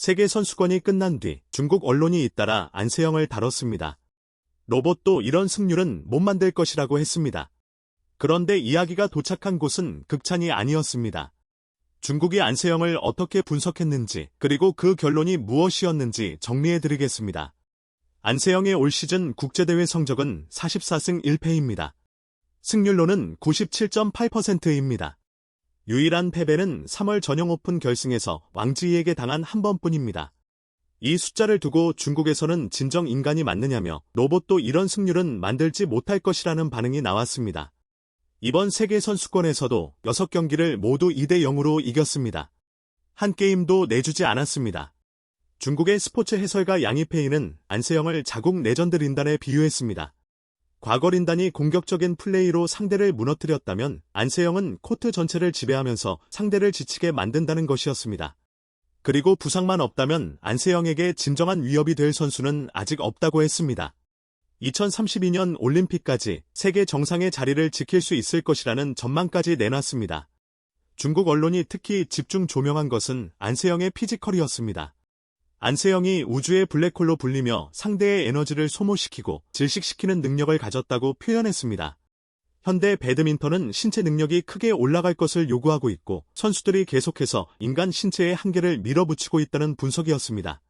세계 선수권이 끝난 뒤 중국 언론이 잇따라 안세영을 다뤘습니다. 로봇도 이런 승률은 못 만들 것이라고 했습니다. 그런데 이야기가 도착한 곳은 극찬이 아니었습니다. 중국이 안세영을 어떻게 분석했는지 그리고 그 결론이 무엇이었는지 정리해드리겠습니다. 안세영의 올 시즌 국제대회 성적은 44승 1패입니다. 승률로는 97.8%입니다. 유일한 패배는 3월 전용 오픈 결승에서 왕지이에게 당한 한 번뿐입니다. 이 숫자를 두고 중국에서는 진정 인간이 맞느냐며 로봇도 이런 승률은 만들지 못할 것이라는 반응이 나왔습니다. 이번 세계선수권에서도 6경기를 모두 2대0으로 이겼습니다. 한 게임도 내주지 않았습니다. 중국의 스포츠 해설가 양이페이는 안세영을 자국 레전드 린단에 비유했습니다. 과거 린단이 공격적인 플레이로 상대를 무너뜨렸다면 안세영은 코트 전체를 지배하면서 상대를 지치게 만든다는 것이었습니다. 그리고 부상만 없다면 안세영에게 진정한 위협이 될 선수는 아직 없다고 했습니다. 2032년 올림픽까지 세계 정상의 자리를 지킬 수 있을 것이라는 전망까지 내놨습니다. 중국 언론이 특히 집중 조명한 것은 안세영의 피지컬이었습니다. 안세영이 우주의 블랙홀로 불리며 상대의 에너지를 소모시키고 질식시키는 능력을 가졌다고 표현했습니다. 현대 배드민턴은 신체 능력이 크게 올라갈 것을 요구하고 있고 선수들이 계속해서 인간 신체의 한계를 밀어붙이고 있다는 분석이었습니다.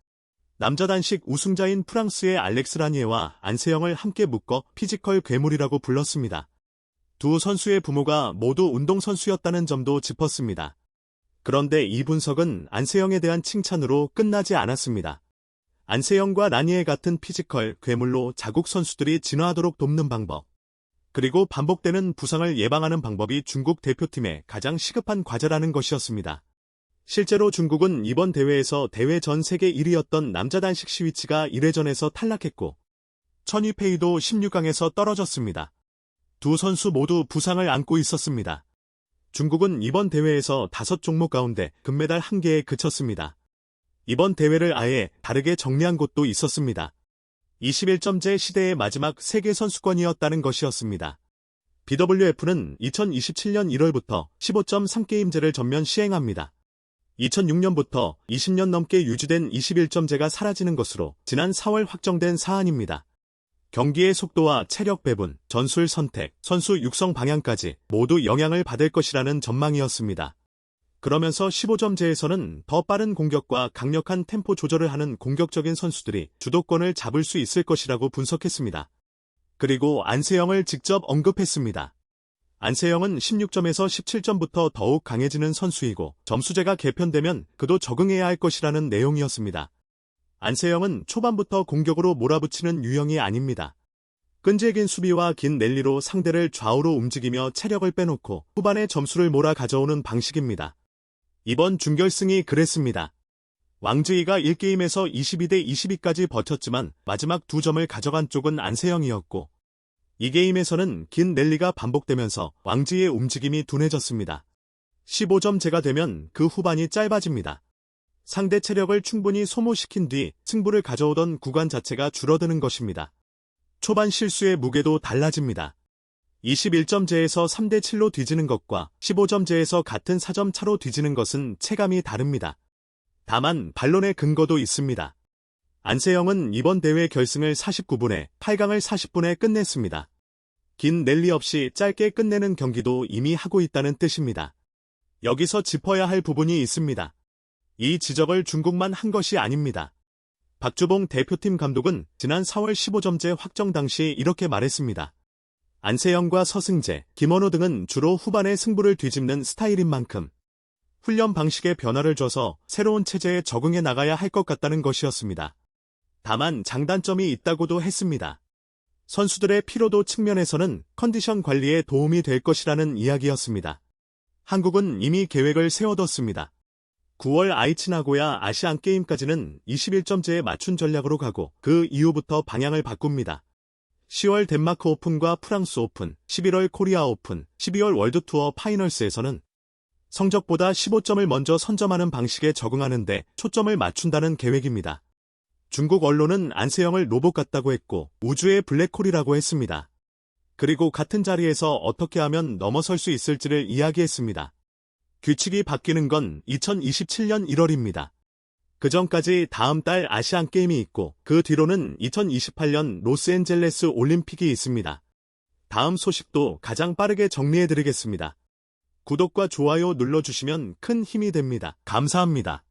남자 단식 우승자인 프랑스의 알렉스 라니에와 안세영을 함께 묶어 피지컬 괴물이라고 불렀습니다. 두 선수의 부모가 모두 운동선수였다는 점도 짚었습니다. 그런데 이 분석은 안세영에 대한 칭찬으로 끝나지 않았습니다. 안세영과 라니에 같은 피지컬 괴물로 자국 선수들이 진화하도록 돕는 방법, 그리고 반복되는 부상을 예방하는 방법이 중국 대표팀의 가장 시급한 과제라는 것이었습니다. 실제로 중국은 이번 대회에서 대회 전 세계 1위였던 남자 단식 시위치가 1회전에서 탈락했고 천위페이도 16강에서 떨어졌습니다. 두 선수 모두 부상을 안고 있었습니다. 중국은 이번 대회에서 5종목 가운데 금메달 1개에 그쳤습니다. 이번 대회를 아예 다르게 정리한 곳도 있었습니다. 21점제 시대의 마지막 세계선수권이었다는 것이었습니다. BWF는 2027년 1월부터 15.3게임제를 전면 시행합니다. 2006년부터 20년 넘게 유지된 21점제가 사라지는 것으로 지난 4월 확정된 사안입니다. 경기의 속도와 체력 배분, 전술 선택, 선수 육성 방향까지 모두 영향을 받을 것이라는 전망이었습니다. 그러면서 15점제에서는 더 빠른 공격과 강력한 템포 조절을 하는 공격적인 선수들이 주도권을 잡을 수 있을 것이라고 분석했습니다. 그리고 안세영을 직접 언급했습니다. 안세영은 16점에서 17점부터 더욱 강해지는 선수이고 점수제가 개편되면 그도 적응해야 할 것이라는 내용이었습니다. 안세영은 초반부터 공격으로 몰아붙이는 유형이 아닙니다. 끈질긴 수비와 긴 랠리로 상대를 좌우로 움직이며 체력을 빼놓고 후반에 점수를 몰아 가져오는 방식입니다. 이번 준결승이 그랬습니다. 왕지이가 1게임에서 22대 22까지 버텼지만 마지막 2점을 가져간 쪽은 안세영이었고 2게임에서는 긴 랠리가 반복되면서 왕지이의 움직임이 둔해졌습니다. 15점제가 되면 그 후반이 짧아집니다. 상대 체력을 충분히 소모시킨 뒤 승부를 가져오던 구간 자체가 줄어드는 것입니다. 초반 실수의 무게도 달라집니다. 21점제에서 3대7로 뒤지는 것과 15점제에서 같은 4점 차로 뒤지는 것은 체감이 다릅니다. 다만 반론의 근거도 있습니다. 안세영은 이번 대회 결승을 49분에, 8강을 40분에 끝냈습니다. 긴 랠리 없이 짧게 끝내는 경기도 이미 하고 있다는 뜻입니다. 여기서 짚어야 할 부분이 있습니다. 이 지적을 중국만 한 것이 아닙니다. 박주봉 대표팀 감독은 지난 4월 15점제 확정 당시 이렇게 말했습니다. 안세영과 서승재, 김원호 등은 주로 후반에 승부를 뒤집는 스타일인 만큼 훈련 방식에 변화를 줘서 새로운 체제에 적응해 나가야 할 것 같다는 것이었습니다. 다만 장단점이 있다고도 했습니다. 선수들의 피로도 측면에서는 컨디션 관리에 도움이 될 것이라는 이야기였습니다. 한국은 이미 계획을 세워뒀습니다. 9월 아이치 나고야 아시안게임까지는 21점제에 맞춘 전략으로 가고 그 이후부터 방향을 바꿉니다. 10월 덴마크 오픈과 프랑스 오픈, 11월 코리아 오픈, 12월 월드투어 파이널스에서는 성적보다 15점을 먼저 선점하는 방식에 적응하는 데 초점을 맞춘다는 계획입니다. 중국 언론은 안세영을 로봇 같다고 했고 우주의 블랙홀이라고 했습니다. 그리고 같은 자리에서 어떻게 하면 넘어설 수 있을지를 이야기했습니다. 규칙이 바뀌는 건 2027년 1월입니다. 그 전까지 다음 달 아시안 게임이 있고 그 뒤로는 2028년 로스앤젤레스 올림픽이 있습니다. 다음 소식도 가장 빠르게 정리해드리겠습니다. 구독과 좋아요 눌러주시면 큰 힘이 됩니다. 감사합니다.